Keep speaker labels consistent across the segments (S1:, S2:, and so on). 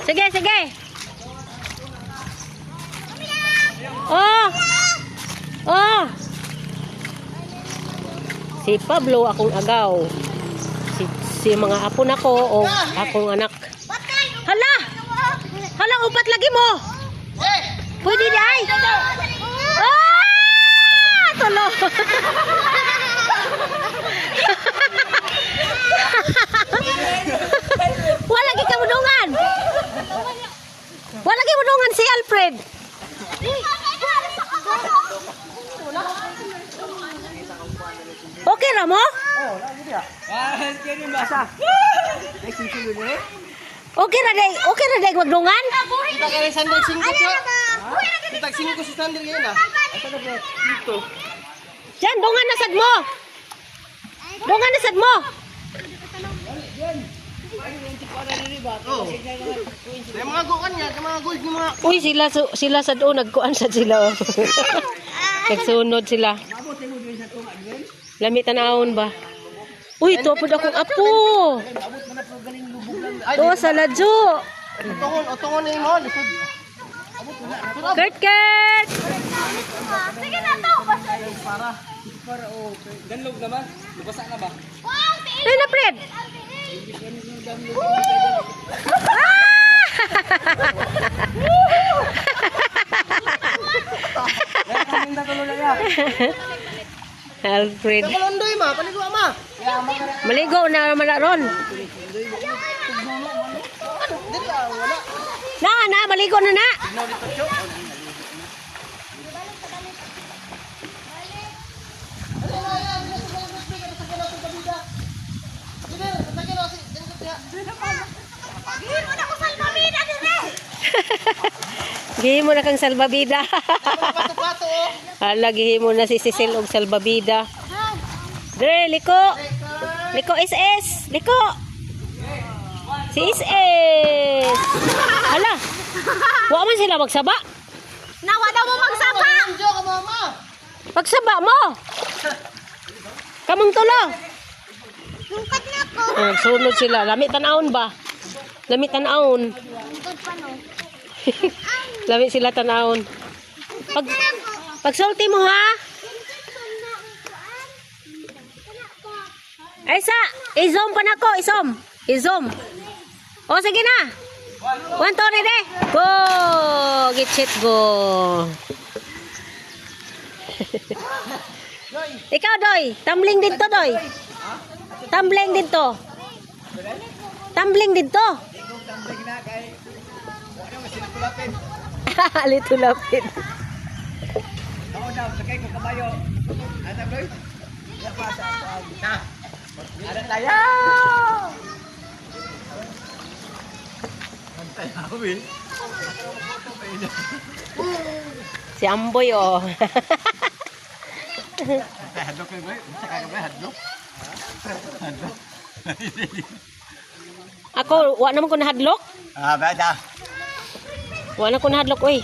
S1: Sige, sige. Oh. Oh. Si Pablo akong agaw. Si mga apo nako o akong anak. Hala! Hala, upat lagi mo. Pwede di ay. Ah! Tulo. Wala lagi kamudungan. Wala lagi kamudungan si Alfred. Okay ra mo? Okay ra day magdungan?
S2: Kita kaya sandal 5 siya. Kita 5 si sandal ngayon ah. Asa na ba? Dito.
S1: Diyan, dungan na sad mo. Dungan na sad mo.
S2: Oh. Kaya mga gukan niya, kaya mga gold yung mga...
S1: Uy, sila sad o nagkuan sad sila. Nagsunod sila. Lami tanawon ba? Uy, ito po akong apo. Ito sa ladyo.
S2: Otongon na yung mga lisod.
S1: Kurt, Kurt!
S3: Sige na to.
S2: Para o. Ganlog naman. Lubasa na ba?
S1: Ay na, Fred! Alfred.
S2: Kalandoy ma, paligo ma.
S1: Maligo na ron. Na, maligo na na. Gihimo na kang salbabida. Hala, gihimo na si Cecil og salbabida. Dre, liko. Liko SS. Liko. Si SS. Hala. Wa man sila magsaba.
S3: Nawa daw mo magsaba.
S1: Pagsaba mo. Kamong tulo.
S3: Lungkot na ko.
S1: Sunod sila. Lami tanawon ba? Lami tanawon.
S3: Lungkot pa no.
S1: Lami sila tanawon. Pagsulti mo ha. Ay sa, i-zoom pa na ko, i-zoom. O sige na. 1, 2, ready? Go! Get shit, go. Ikaw, Doy. Tumbling din to, Doy. Tumbling din to. Tumbling din to. Lito lapit.
S2: Ako daw, sakay ko kabayo. Ano ba? Ya pasa. Nah. Ada tayo. Antay ako eh.
S1: Si Amboy, oh.
S2: Hadlok ko ba? Sakay ka ba hadlok? Hadlok.
S1: Ako, wa naman ko nahadlok.
S2: Ah, bada.
S1: Wa na ko nahadlok, oy.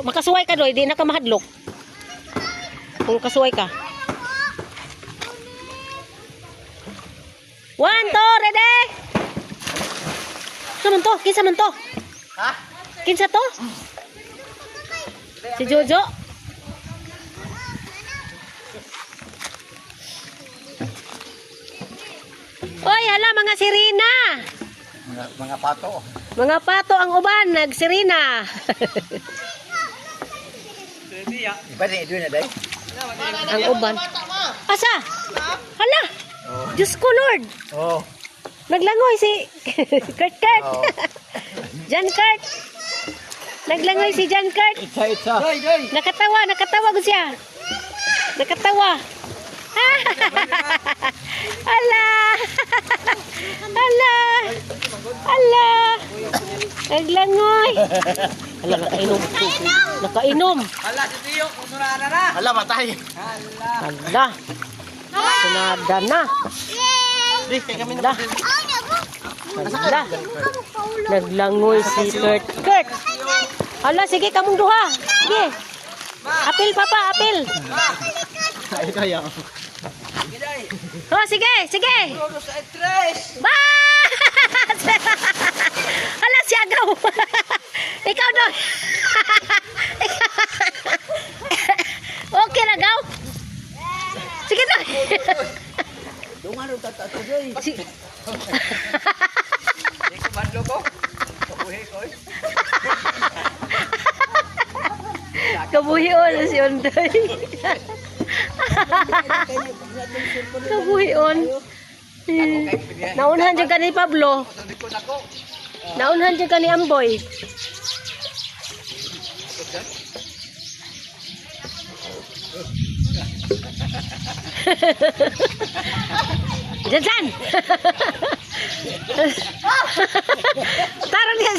S1: Makasuway ka, Doy. Di na ka mahadlok. Kung kasuway ka. 1, 2, ready? Kaman to? Kinsa man to?
S2: Ha?
S1: Kinsa to? Si Jojo? Oy, hala, mga sirena.
S2: Mga pato.
S1: Mga pato ang uban, nagsirena.
S2: Iba din ito na day.
S1: Ang uban. Asa? Hala! Diyos ko, Lord.
S2: Oh.
S1: Naglangoy si Kurt.
S2: Oh.
S1: John Kurt. Naglangoy si John Kurt.
S2: Itsa. Doy.
S1: Nakatawa ko siya. Nakatawa. Ala. Ala. Ala. Naglangoy. Ala, nakainom.
S2: Hala, si Tiyo, kumurana na. Hala, matay.
S1: Ala. Sunada na.
S2: Di, kaya kami na.
S1: Ala. Naglangoy si Kurt. Kurt. Ala, sige kamong duha. Sige. Apil, papa, apil.
S2: Ay, kaya.
S1: Oh, sige, sige. Ba! Hala, si Agaw. Ikaw doon. Okay na, Gaw. Sige doon.
S2: Dungan rin tatato doy.
S1: Si-
S2: Di ko bandlo ko. Kabuhi ko.
S1: Kabuhion si Ondoy. Kabuhion. Naunhan dyan ka ni Pablo.
S2: Sabi ko nako.
S1: Naunhan dyan ka ni Amboy. Dyan, dyan! Tara niya!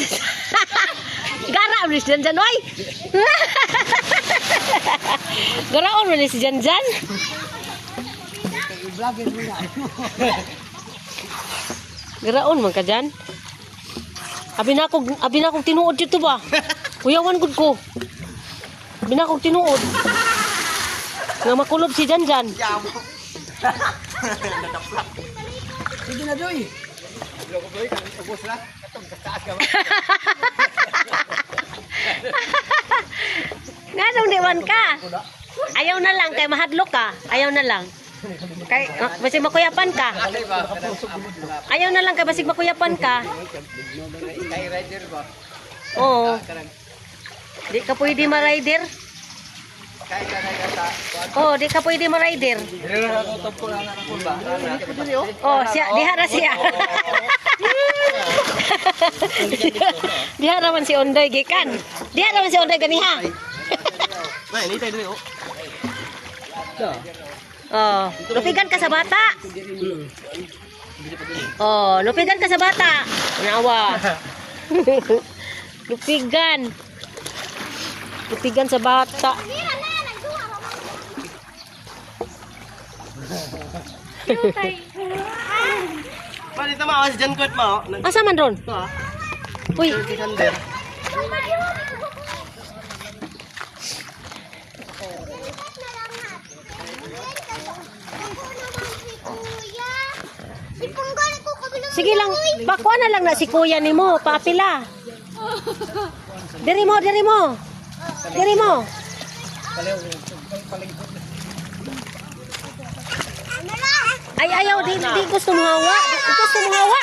S1: Gara, ulis dyan, dyan, oy! Gara, ulis dyan, dyan!
S2: I-vlogin mo na.
S1: Garaon man ka dyan. Abi na akong tinuod dito ba? Kuyawan gud ko. Abi na akong tinuod. Nga makulob si Jan Jan.
S2: Sige na doy. Loko doy, kang ubos na. Katong taas ka ba?
S1: Nga nung diwan ka. Ayaw na lang kay mahadlok ka. Ayaw na lang. Kay basig makuyapan ka.
S2: Alay ba?
S1: Ayaw na lang kay basig makuyapan ka.
S2: Kay rider ba?
S1: Oo.
S2: Karang
S1: Di ka pwede ma-rider.
S2: kay kanay ka sa
S1: Oo, di ka pwede ma-rider.
S2: dire na ako top ko lang ako ba?
S1: Oh, siya, diha na siya. Diha naman si Ondoy gikan. Diha naman si Ondoy ganiha.
S2: May ni tay doy oh.
S1: Oh, lupigan ka sa bata. Oh, lupigan ka sa bata. Nawa. Lupigan. Lupigan sa bata.
S2: Pali tama was diyan kwet mo.
S1: Asa man ron?
S2: To ah.
S1: Uy,
S2: Sander.
S1: sige lang. Pakuha na lang na si kuya ni mo. Paapila. Diri mo, diri mo. Diri mo. Ay, ayaw. Di gusto mo hawa. Di gusto mo hawa.